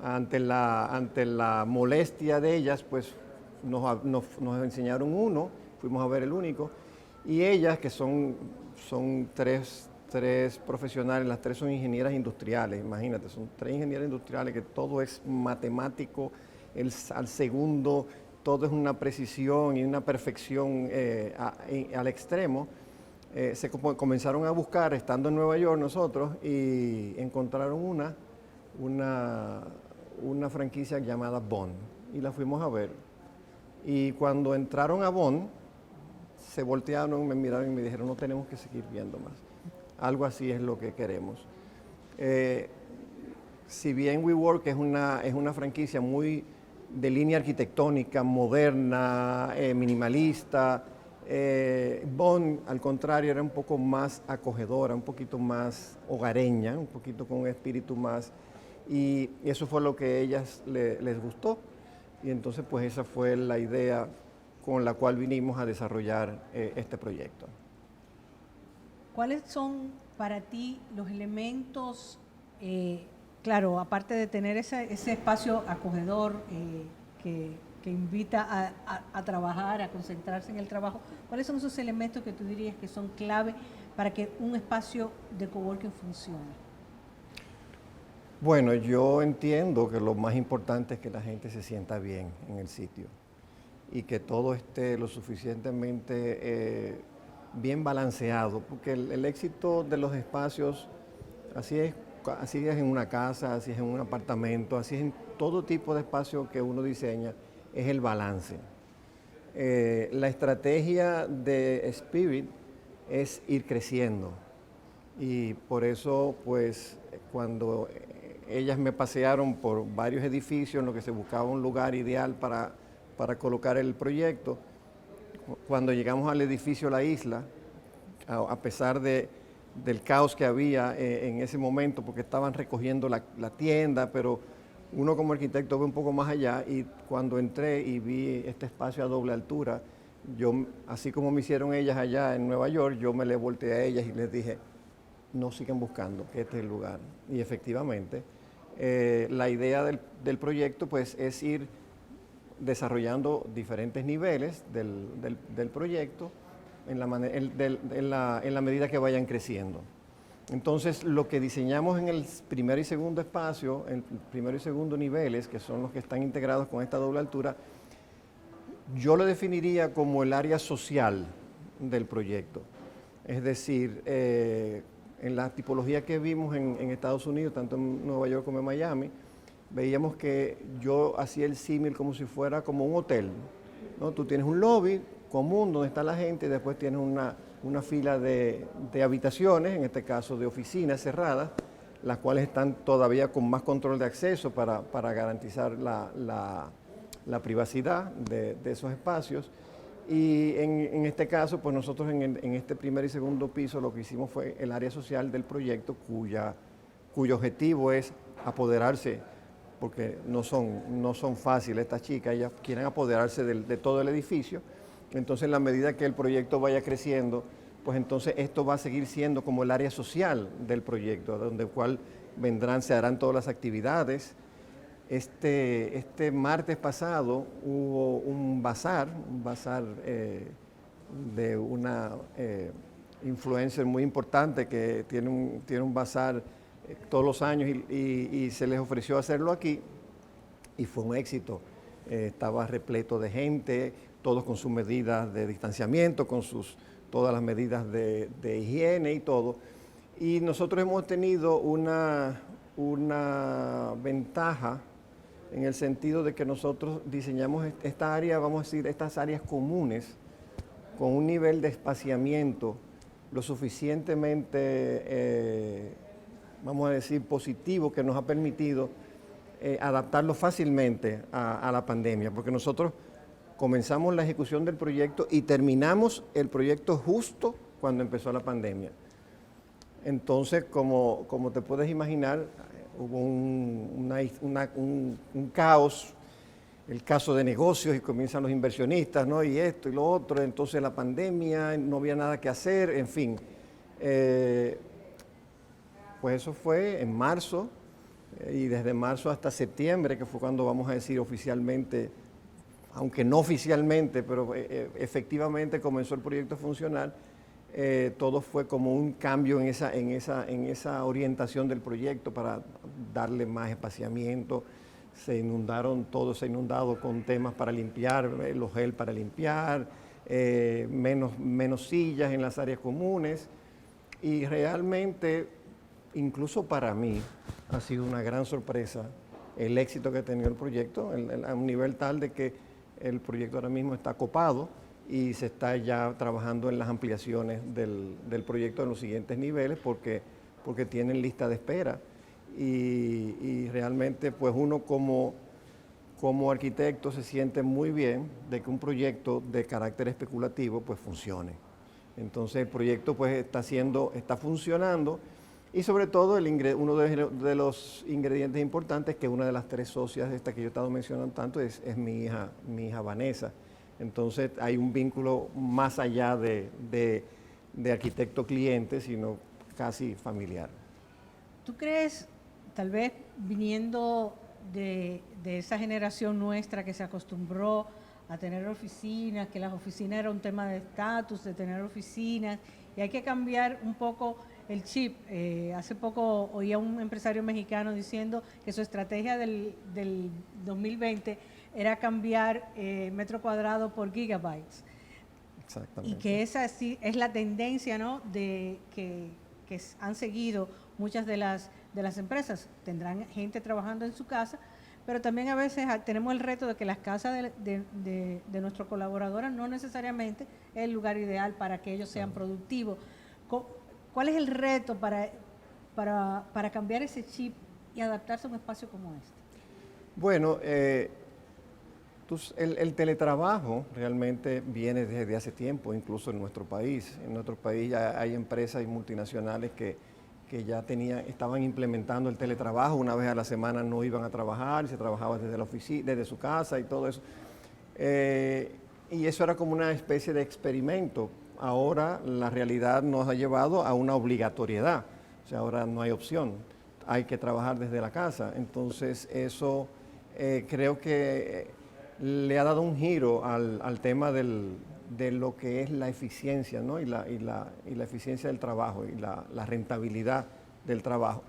Ante la molestia de ellas, pues nos enseñaron uno, fuimos a ver el único, y ellas, que son 3 profesionales, las 3 son ingenieras industriales, imagínate, son 3 ingenieras industriales que todo es matemático, al segundo, todo es una precisión y una perfección al extremo. Comenzaron a buscar, estando en Nueva York nosotros, y encontraron una franquicia llamada Bond, y la fuimos a ver. Y cuando entraron a Bond, se voltearon, me miraron y me dijeron, no tenemos que seguir viendo más. Algo así es lo que queremos. Si bien WeWork es una franquicia muy de línea arquitectónica, moderna, minimalista, Bond, al contrario, era un poco más acogedora, un poquito más hogareña, un poquito con un espíritu más, y eso fue lo que a ellas les gustó, y entonces pues esa fue la idea con la cual vinimos a desarrollar este proyecto. ¿Cuáles son para ti los elementos, claro, aparte de tener ese espacio acogedor que invita a trabajar, a concentrarse en el trabajo, cuáles son esos elementos que tú dirías que son clave para que un espacio de coworking funcione? Bueno, yo entiendo que lo más importante es que la gente se sienta bien en el sitio y que todo esté lo suficientemente bien balanceado, porque el éxito de los espacios, así es en una casa, así es en un apartamento, así es en todo tipo de espacio que uno diseña, es el balance. La estrategia de Spirit es ir creciendo, y por eso pues cuando ellas me pasearon por varios edificios en los que se buscaba un lugar ideal para colocar el proyecto, cuando llegamos al edificio La Isla, a pesar del caos que había en ese momento, porque estaban recogiendo la tienda, pero uno como arquitecto ve un poco más allá, y cuando entré y vi este espacio a doble altura, yo, así como me hicieron ellas allá en Nueva York, yo me le volteé a ellas y les dije, no sigan buscando, que este es el lugar. Y efectivamente, la idea del proyecto pues es ir desarrollando diferentes niveles del proyecto en la medida que vayan creciendo. Entonces, lo que diseñamos en el primer y segundo espacio, el primero y segundo niveles, que son los que están integrados con esta doble altura, yo lo definiría como el área social del proyecto. Es decir, en la tipología que vimos en Estados Unidos, tanto en Nueva York como en Miami, veíamos que yo hacía el símil como si fuera como un hotel, ¿no? Tú tienes un lobby, común donde está la gente, y después tienes una fila de habitaciones, en este caso de oficinas cerradas, las cuales están todavía con más control de acceso para garantizar la privacidad de esos espacios. Y en este caso, pues nosotros en este primer y segundo piso lo que hicimos fue el área social del proyecto, cuyo objetivo es apoderarse, porque no son fáciles estas chicas, ellas quieren apoderarse de todo el edificio. Entonces, en la medida que el proyecto vaya creciendo, pues entonces esto va a seguir siendo como el área social del proyecto, donde cual se harán todas las actividades. Este martes pasado hubo un bazar de una influencer muy importante que tiene un bazar todos los años y se les ofreció hacerlo aquí y fue un éxito. Estaba repleto de gente, todos con sus medidas de distanciamiento, con todas las medidas de higiene y todo. Y nosotros hemos tenido una ventaja en el sentido de que nosotros diseñamos esta área, vamos a decir, estas áreas comunes con un nivel de espaciamiento lo suficientemente, vamos a decir, positivo, que nos ha permitido adaptarlo fácilmente a la pandemia, porque nosotros comenzamos la ejecución del proyecto y terminamos el proyecto justo cuando empezó la pandemia. Entonces, como te puedes imaginar, hubo un caos, el caso de negocios, y comienzan los inversionistas, ¿no? Y esto y lo otro, entonces la pandemia, no había nada que hacer, en fin. Pues eso fue en marzo, y desde marzo hasta septiembre, que fue cuando vamos a decir oficialmente, aunque no oficialmente, pero efectivamente comenzó el proyecto a funcionar. Todo fue como un cambio en esa orientación del proyecto para darle más espaciamiento. Se inundado con temas para limpiar, los gel para limpiar, menos sillas en las áreas comunes. Y realmente, incluso para mí, ha sido una gran sorpresa el éxito que ha tenido el proyecto, a un nivel tal de que el proyecto ahora mismo está copado y se está ya trabajando en las ampliaciones del proyecto en los siguientes niveles porque tienen lista de espera. Y realmente pues uno como arquitecto se siente muy bien de que un proyecto de carácter especulativo pues funcione. Entonces el proyecto pues está funcionando, y sobre todo uno de los ingredientes importantes, que una de las 3 socias de esta que yo he estado mencionando tanto, es mi hija Vanessa. Entonces hay un vínculo más allá de arquitecto-cliente, sino casi familiar. ¿Tú crees, tal vez viniendo de esa generación nuestra que se acostumbró a tener oficinas, que las oficinas era un tema de estatus, de tener oficinas, y hay que cambiar un poco el chip? Hace poco oía un empresario mexicano diciendo que su estrategia del 2020 era cambiar metro cuadrado por gigabytes. Exactamente. Y que esa sí es la tendencia, ¿no?, que han seguido muchas de las empresas. Tendrán gente trabajando en su casa, pero también a veces tenemos el reto de que las casas de nuestros colaboradores no necesariamente es el lugar ideal para que ellos sean productivos. ¿Cuál es el reto para cambiar ese chip y adaptarse a un espacio como este? Bueno, el teletrabajo realmente viene desde hace tiempo, incluso en nuestro país. En nuestro país ya hay empresas y multinacionales que ya estaban implementando el teletrabajo. Una vez a la semana no iban a trabajar, se trabajaba desde la oficina, desde su casa y todo eso. Y eso era como una especie de experimento. Ahora la realidad nos ha llevado a una obligatoriedad. O sea, ahora no hay opción. Hay que trabajar desde la casa. Entonces eso creo que le ha dado un giro al tema de lo que es la eficiencia, ¿no? y la eficiencia del trabajo y la rentabilidad del trabajo.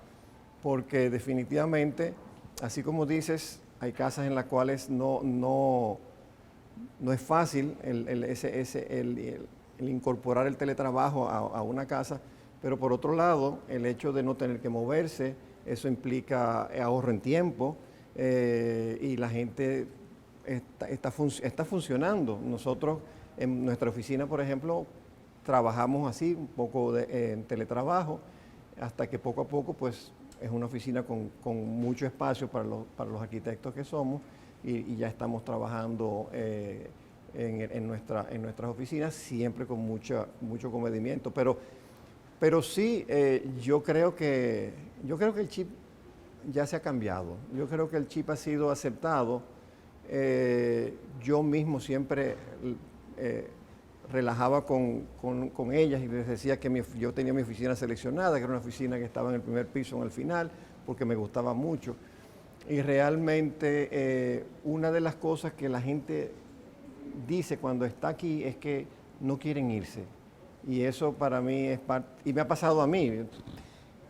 Porque definitivamente, así como dices, hay casas en las cuales no es fácil el incorporar el teletrabajo a una casa, pero por otro lado, el hecho de no tener que moverse, eso implica ahorro en tiempo, y la gente está funcionando. Nosotros En nuestra oficina, por ejemplo, trabajamos así, un poco en teletrabajo, hasta que poco a poco, pues, es una oficina con mucho espacio para los arquitectos que somos y ya estamos trabajando en nuestras oficinas, siempre con mucho comedimiento. Pero sí, yo creo que el chip ya se ha cambiado. Yo creo que el chip ha sido aceptado. Yo mismo siempre relajaba con ellas y les decía que yo tenía mi oficina seleccionada, que era una oficina que estaba en el primer piso en el final, porque me gustaba mucho. Y realmente una de las cosas que la gente dice cuando está aquí es que no quieren irse. Y eso para mí es parte, y me ha pasado a mí.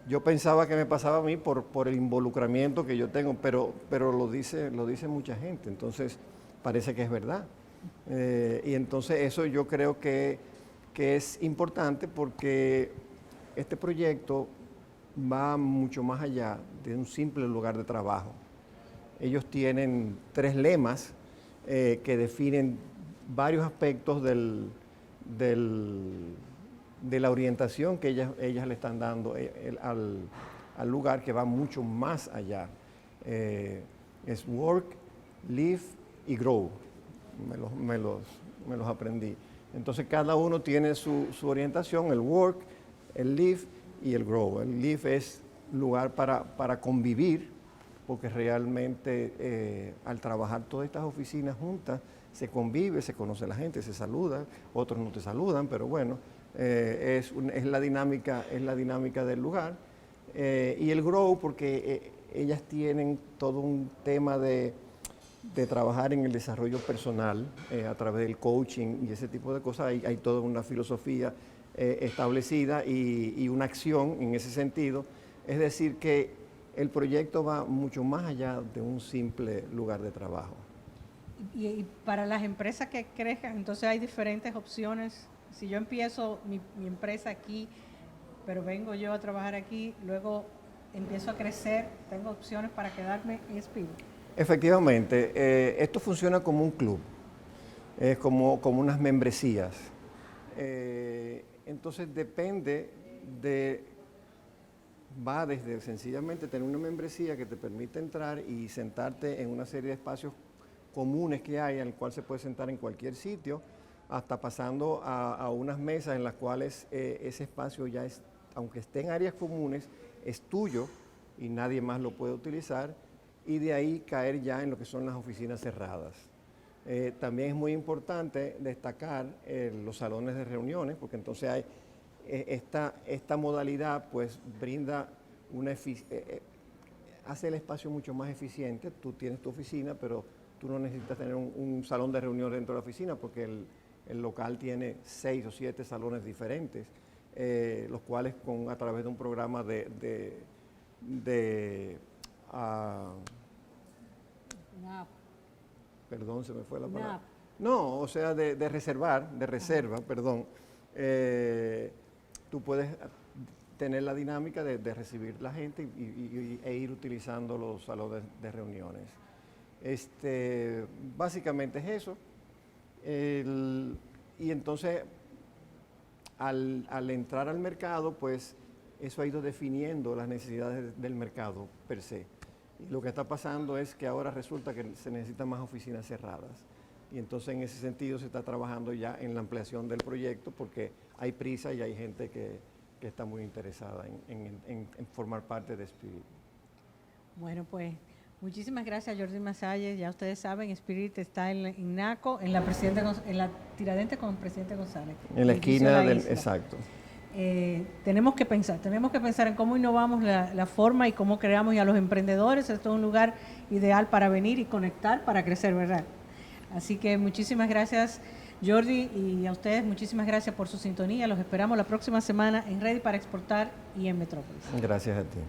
Yo pensaba que me pasaba a mí por el involucramiento que yo tengo, pero lo dice mucha gente, entonces parece que es verdad. Y entonces eso yo creo que es importante porque este proyecto va mucho más allá de un simple lugar de trabajo. Ellos tienen 3 lemas que definen varios aspectos de la orientación que ellas le están dando al lugar, que va mucho más allá. Es work, live y grow. Me los aprendí. Entonces cada uno tiene su orientación, el work, el live y el grow. El live es lugar para convivir, porque realmente al trabajar todas estas oficinas juntas, se convive, se conoce a la gente, se saluda, otros no te saludan, pero bueno, es la dinámica del lugar. Y el grow, porque ellas tienen todo un tema de trabajar en el desarrollo personal a través del coaching y ese tipo de cosas. Hay toda una filosofía establecida y una acción en ese sentido. Es decir, que el proyecto va mucho más allá de un simple lugar de trabajo. Y para las empresas que crezcan, entonces hay diferentes opciones. Si yo empiezo mi empresa aquí, pero vengo yo a trabajar aquí, luego empiezo a crecer, tengo opciones para quedarme en Spirit. Efectivamente, esto funciona como un club, como unas membresías. Entonces va desde sencillamente tener una membresía que te permite entrar y sentarte en una serie de espacios comunes que hay, en el cual se puede sentar en cualquier sitio, hasta pasando a unas mesas en las cuales ese espacio ya es, aunque esté en áreas comunes, es tuyo y nadie más lo puede utilizar, y de ahí caer ya en lo que son las oficinas cerradas. También es muy importante destacar los salones de reuniones, porque entonces hay esta modalidad pues brinda hace el espacio mucho más eficiente. Tú tienes tu oficina, pero tú no necesitas tener un salón de reunión dentro de la oficina, porque el local tiene 6 o 7 salones diferentes, los cuales a través de un programa perdón, se me fue la palabra. No, o sea, de reserva, perdón. Tú puedes tener la dinámica de recibir la gente e ir utilizando los salones de reuniones. Básicamente es eso. Y entonces, al entrar al mercado, pues eso ha ido definiendo las necesidades del mercado per se. Y lo que está pasando es que ahora resulta que se necesitan más oficinas cerradas. Y entonces en ese sentido se está trabajando ya en la ampliación del proyecto, porque hay prisa y hay gente que está muy interesada en formar parte de Spirit. Bueno, pues muchísimas gracias, Jordi Masalles. Ya ustedes saben, Spirit está en Naco, en la Tiradentes con Presidente González. En la esquina del... Exacto. Tenemos que pensar en cómo innovamos la forma y cómo creamos a los emprendedores. Esto es un lugar ideal para venir y conectar para crecer, ¿verdad? Así que muchísimas gracias, Jordi, y a ustedes muchísimas gracias por su sintonía. Los esperamos la próxima semana en Ready para Exportar y en Metrópolis. Gracias a ti.